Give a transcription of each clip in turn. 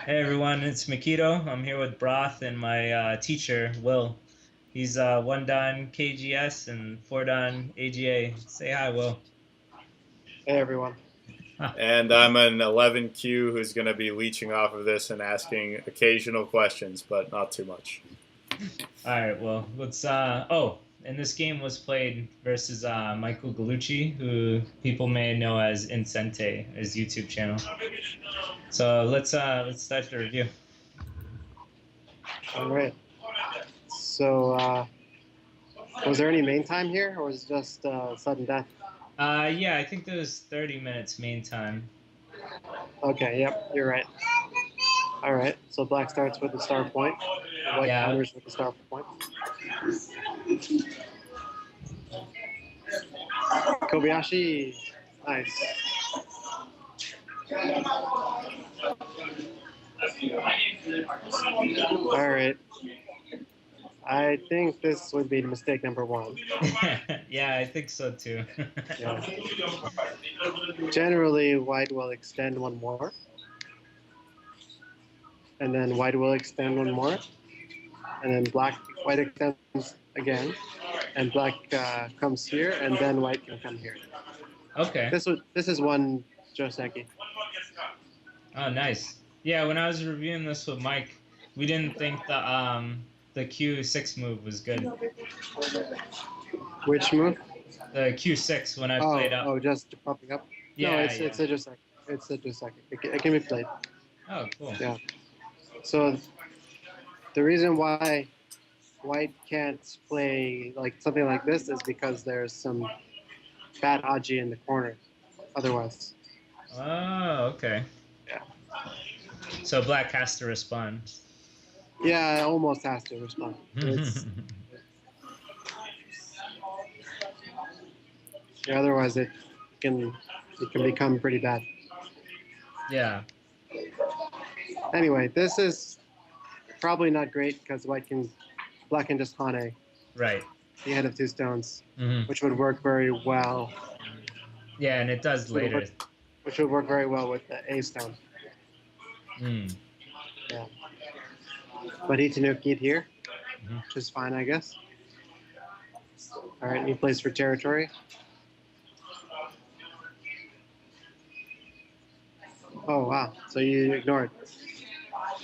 Hey everyone, it's Mikito. I'm here with Broth and my teacher, Will. He's 1 dan KGS and 4 dan AGA. Say hi, Will. Hey everyone. And I'm an 11Q who's going to be leeching off of this and asking occasional questions, but not too much. All right, well, and this game was played versus Michael Gallucci, who people may know as In Sente, his YouTube channel. So let's start the review. All right. So, was there any main time here, or was it just sudden death? Yeah, I think there was 30 minutes main time. Okay. Yep. You're right. All right. So black starts with the star point. White Yeah. counters with the star point. Kobayashi. Nice. All right. I think this would be mistake number one. Yeah, I think so too. Yeah. Generally, white will extend one more, and then white will extend one more, and then white extends again, and black comes here, and then white can come here. Okay. This is one Joseki. Oh, nice. Yeah, when I was reviewing this with Mike, we didn't think the Q6 move was good. Which move? The Q6 when I played up. Oh, just popping up. No, Yeah, it's a Joseki. It's a Joseki. It can be played. Oh, cool. Yeah. So the reason why white can't play like something like this is because there's some bad Haji in the corner. Otherwise. Oh, okay. Yeah. So black has to respond. Yeah, it almost has to respond. Yeah, otherwise can it can become pretty bad. Yeah. Anyway, this is probably not great because black can just Hane Right. the head of two stones, Mm-hmm. which would work very well. Yeah, and it does later. Which would work very well with the A stone. Mm. Yeah. But he Tanuki it here, Mm-hmm. which is fine, I guess. All right, he plays for territory. Oh wow! So you ignored.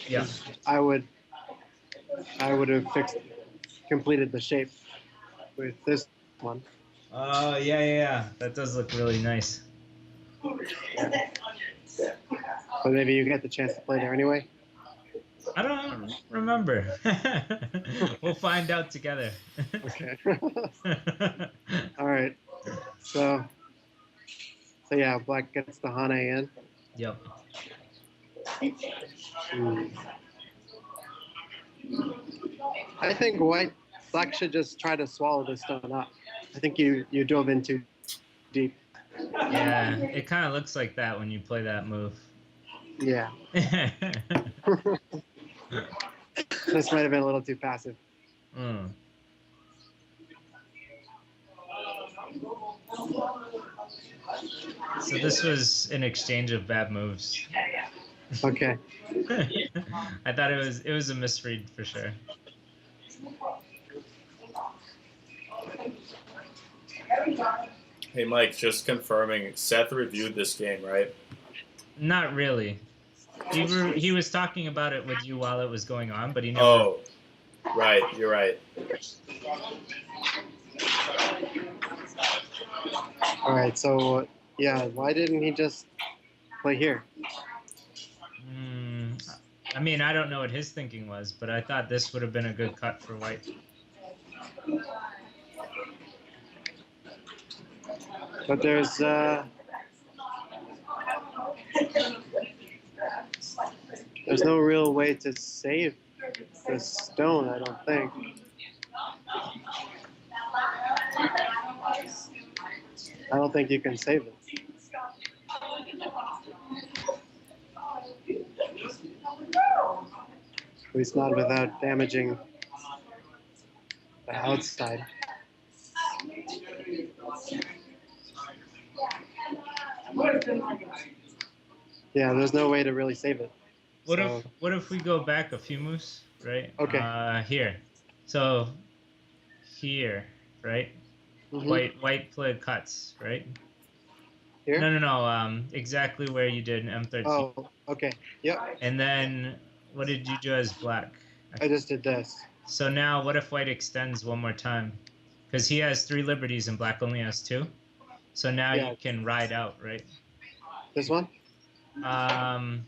Yeah. I would have completed the shape with this one. Oh, yeah. That does look really nice. But maybe you get the chance to play there anyway. I don't remember. We'll find out together. Okay. All right. So yeah, black gets the Hane in. Yep. I think black should just try to swallow this stone up. I think you dove in too deep. Yeah, it kind of looks like that when you play that move. Yeah. This might have been a little too passive. Mm. So this was an exchange of bad moves. Okay. I thought it was a misread for sure. Hey, Mike, just confirming, Seth reviewed this game, right? Not really. He was talking about it with you while it was going on, but he never. Oh, right, you're right. All right. So yeah, why didn't he just play here? I mean, I don't know what his thinking was, but I thought this would have been a good cut for white. But there's no real way to save this stone, I don't think. I don't think you can save it. At least not without damaging the outside. Yeah, there's no way to really save it. What if we go back a few moves, right? Okay. Here. So here, right? White played cuts, right? Here? No. Exactly where you did in M13. Oh, okay. Yep. And then what did you do as black? I just did this. So now what if white extends one more time? Because he has 3 liberties and black only has 2. So now Yeah. you can ride out, right? This one? Um,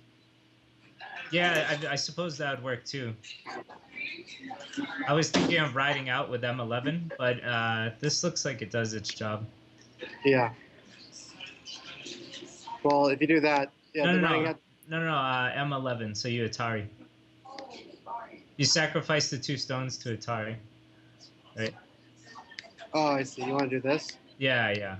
yeah, I suppose that would work too. I was thinking of riding out with M11, but this looks like it does its job. Yeah. Well, if you do that, yeah, No, the no, running no. out. M11, so you Atari. You sacrifice the 2 stones to Atari, right? Oh, I see. You want to do this? Yeah.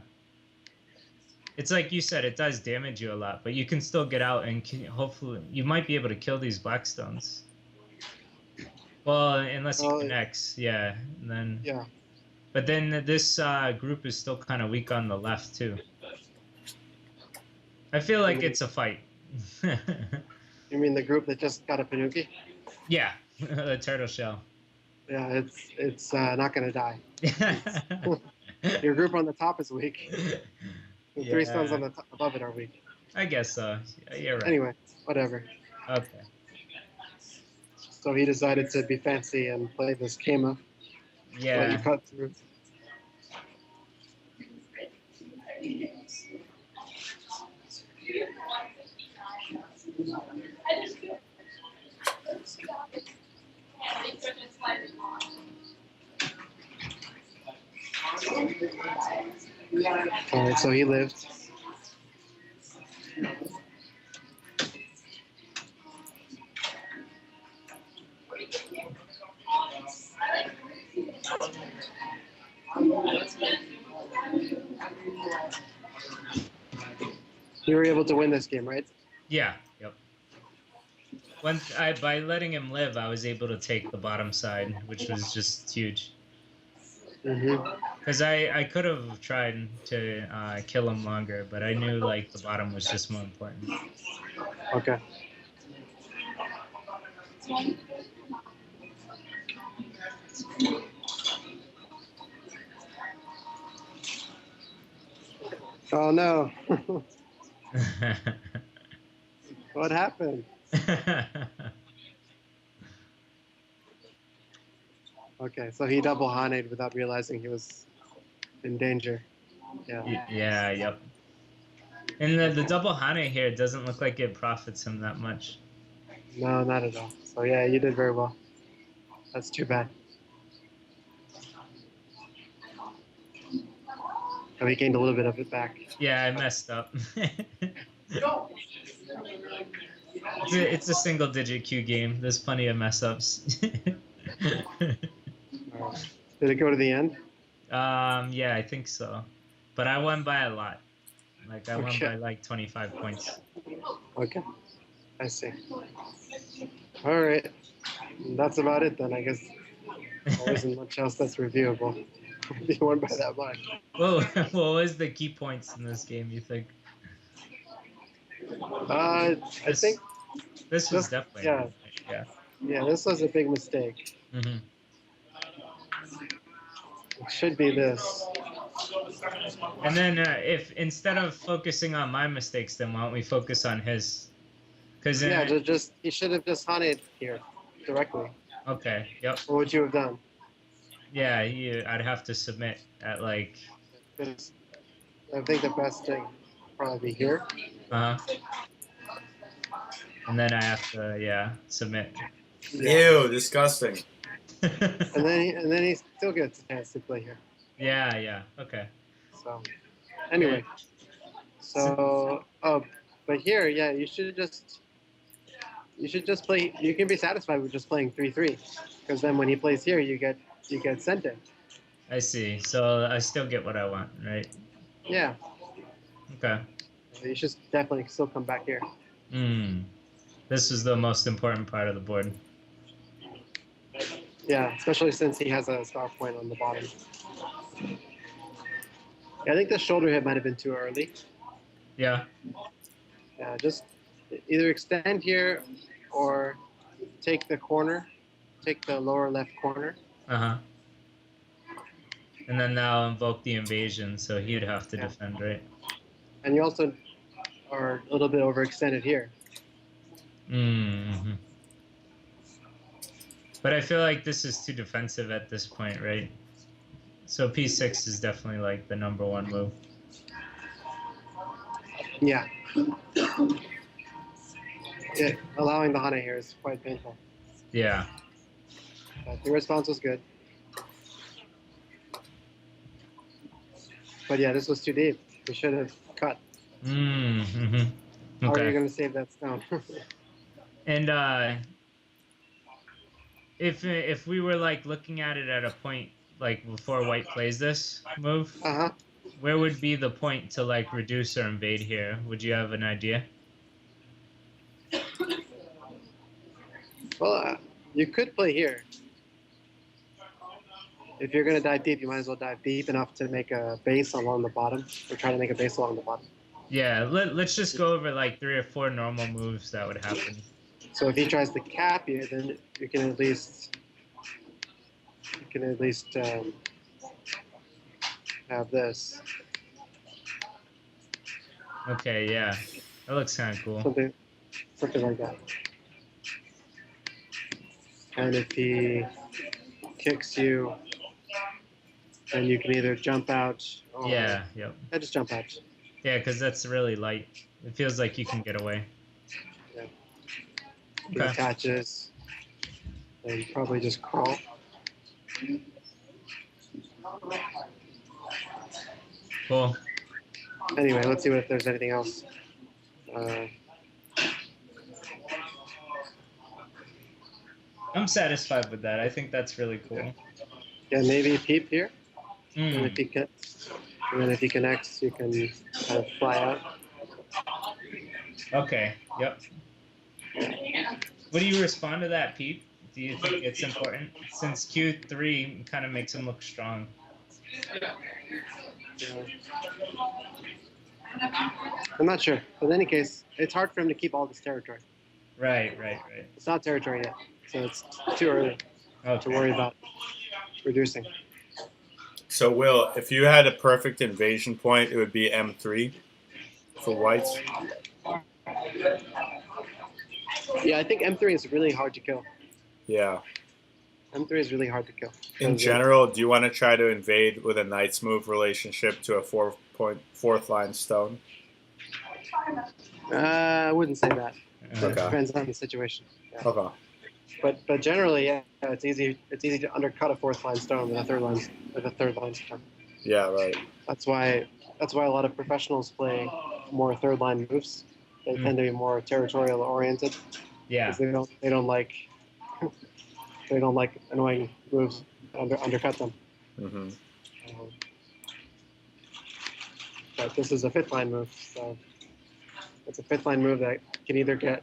It's like you said, it does damage you a lot, but you can still get out and hopefully you might be able to kill these black stones. Well, unless he connects, yeah. And then, yeah. But then this group is still kind of weak on the left too. I feel like it's a fight. You mean the group that just got a Panuki? Yeah, the turtle shell. Yeah, it's not gonna die. Your group on the top is weak. The 3 stones on the above it are weak. I guess so. You're right. Anyway, whatever. Okay. So he decided to be fancy and play this Kama. Yeah. Let you cut through. Alright, so he lived. You were able to win this game, right? Yeah. Yep. By letting him live, I was able to take the bottom side, which was just huge. Because I could have tried to kill him longer, but I knew like the bottom was just more important. Okay. Oh no. What happened? Okay, so he double Haned without realizing he was in danger. Yeah. Yeah, yep. And the double Hane here doesn't look like it profits him that much. No, not at all. So yeah, you did very well. That's too bad. Oh, he gained a little bit of it back. Yeah, I messed up. It's a single-digit Q game. There's plenty of mess-ups. Did it go to the end? Yeah, I think so. But I won by a lot. Like, I won by like 25 points. Okay. I see. All right. That's about it then, I guess. There isn't much else that's reviewable. You won by that much. Whoa, what was the key points in this game, you think? I think this was definitely yeah, this was a big mistake. It should be this. And then if instead of focusing on my mistakes, then why don't we focus on his? Because yeah, just he should have just hunted here directly. Okay. Yep. What would you have done? Yeah, I'd have to submit at like. I think the best thing would probably be here. And then I have to submit. Ew, disgusting. and then he still gets a chance to play here. Yeah. Okay. So anyway, but here, yeah, you should just play. You can be satisfied with just playing 3-3, because then when he plays here, you get Sente. I see. So I still get what I want, right? Yeah. Okay. So you should definitely still come back here. This is the most important part of the board. Yeah, especially since he has a star point on the bottom. Yeah, I think the shoulder hit might have been too early. Yeah. Yeah, just either extend here or take the corner, take the lower left corner. Uh-huh. And then that'll invoke the invasion, so he'd have to defend, right? And you also are a little bit overextended here. Mm-hmm. But I feel like this is too defensive at this point, right? So P6 is definitely like the number one move. Yeah. Allowing the Hana here is quite painful. Yeah. But the response was good. But yeah, this was too deep. We should have cut. Mm-hmm. How are you Okay. going to save that stone? And if we were like looking at it at a point like before white plays this move, Uh-huh. where would be the point to like reduce or invade here? Would you have an idea? Well, you could play here. If you're going to dive deep, you might as well dive deep enough to make a base along the bottom, or try to make a base along the bottom. Yeah, let's just go over like 3 or 4 normal moves that would happen. So if he tries to cap you, then you can at least have this. Okay, yeah. That looks kind of cool. Something like that. And if he kicks you, then you can either jump out or... Yeah, yep. Yeah, just jump out. Yeah, because that's really light. It feels like you can get away. Yeah. He Okay. attaches, and probably just crawl. Cool. Anyway, let's see if there's anything else. I'm satisfied with that. I think that's really cool. Yeah, maybe peep here. And Mm. if he connects, you can kind of fly out. Okay, yep. What do you respond to that, Pete? Do you think it's important? Since Q3 kind of makes him look strong. I'm not sure. But in any case, it's hard for him to keep all this territory. Right. It's not territory yet, so it's too early to worry about reducing. So, Will, if you had a perfect invasion point, it would be M3 for whites. Yeah, I think M3 is really hard to kill. Yeah. M3 is really hard to kill. In general, do you want to try to invade with a knight's move relationship to a fourth line stone? I wouldn't say that. Okay. It depends on the situation. Yeah. Okay. But generally, yeah, it's easy to undercut a fourth line stone with a third line stone. Yeah, right. That's why a lot of professionals play more third line moves. They tend to be more territorial oriented. Yeah. Because they don't like annoying moves undercut them. Mm-hmm. But this is a fifth line move, so it's a fifth line move that can either get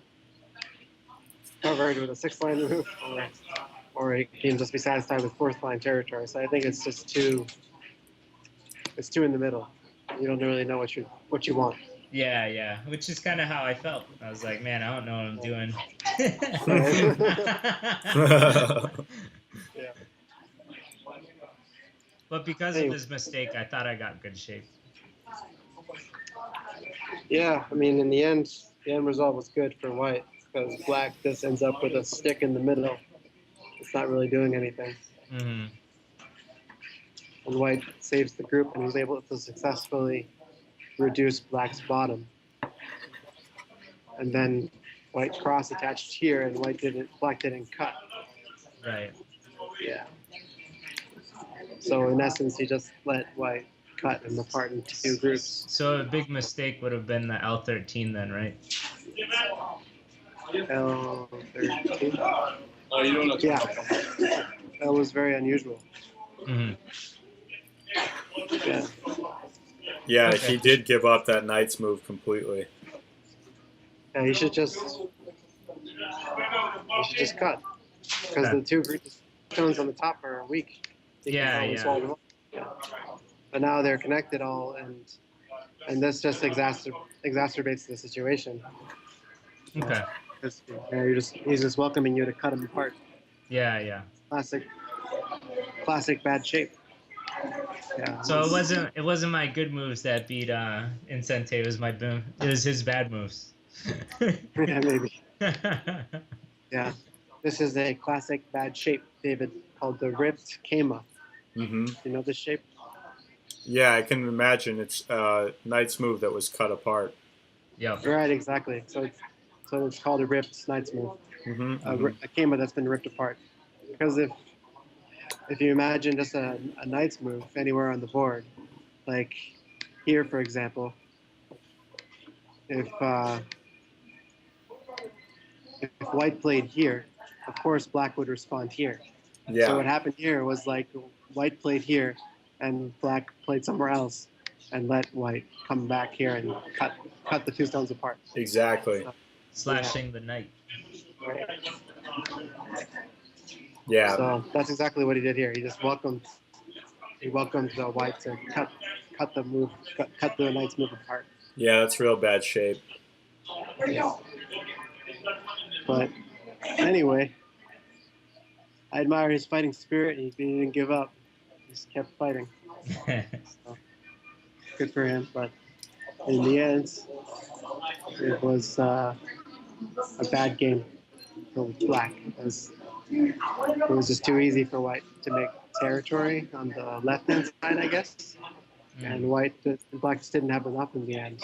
covered with a sixth line move, or he can just be satisfied with fourth line territory. So I think it's just too in the middle. You don't really know what you want. Yeah, which is kind of how I felt. I was like, man, I don't know what I'm doing. Yeah. But because of his mistake, I thought I got good shape. Yeah, I mean, in the end result was good for white because black just ends up with a stick in the middle. It's not really doing anything. Mm-hmm. And white saves the group and was able to successfully reduce black's bottom. And then white cross attached here, and black didn't cut. Right. Yeah. So in essence, he just let white cut him apart into 2 groups. So a big mistake would have been the L13 then, right? L13. Yeah. That was very unusual. Mm-hmm. Yeah. Yeah, Okay. he did give up that knight's move completely. Yeah, he should just cut because the 2 groups stones on the top are weak. Yeah. But now they're connected all, and this just exacerbates the situation. Okay. Because he's just welcoming you to cut him apart. Yeah, yeah. Classic bad shape. Yeah. So it wasn't my good moves that beat In Sente. It was it was his bad moves. Yeah, maybe. Yeah. This is a classic bad shape, David, called the ripped Kema. Mm-hmm. You know this shape? Yeah, I can imagine. It's Knight's move that was cut apart. Yep. Right, exactly. So it's called a ripped Knight's move. Mm-hmm. A Kema that's been ripped apart. Because if you imagine just a Knight's move anywhere on the board, like here, for example, if White played here, of course Black would respond here. Yeah. So what happened here was like White played here, and Black played somewhere else, and let White come back here and cut the two stones apart. Exactly. So, Slashing the knight. right. Yeah. So that's exactly what he did here. He just welcomed the White to cut the Knight's move apart. Yeah, that's real bad shape. Yeah. But anyway, I admire his fighting spirit. He didn't give up. He just kept fighting. So, good for him. But in the end, it was a bad game for Black. It was just too easy for White to make territory on the left-hand side, I guess. And Black just didn't have enough in the end.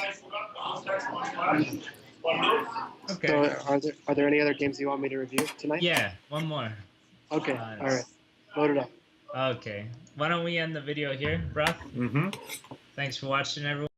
Okay. So are there any other games you want me to review tonight? Yeah, one more. Okay. All right. Load it up. Okay. Why don't we end the video here, bruh? Mm-hmm. Thanks for watching, everyone.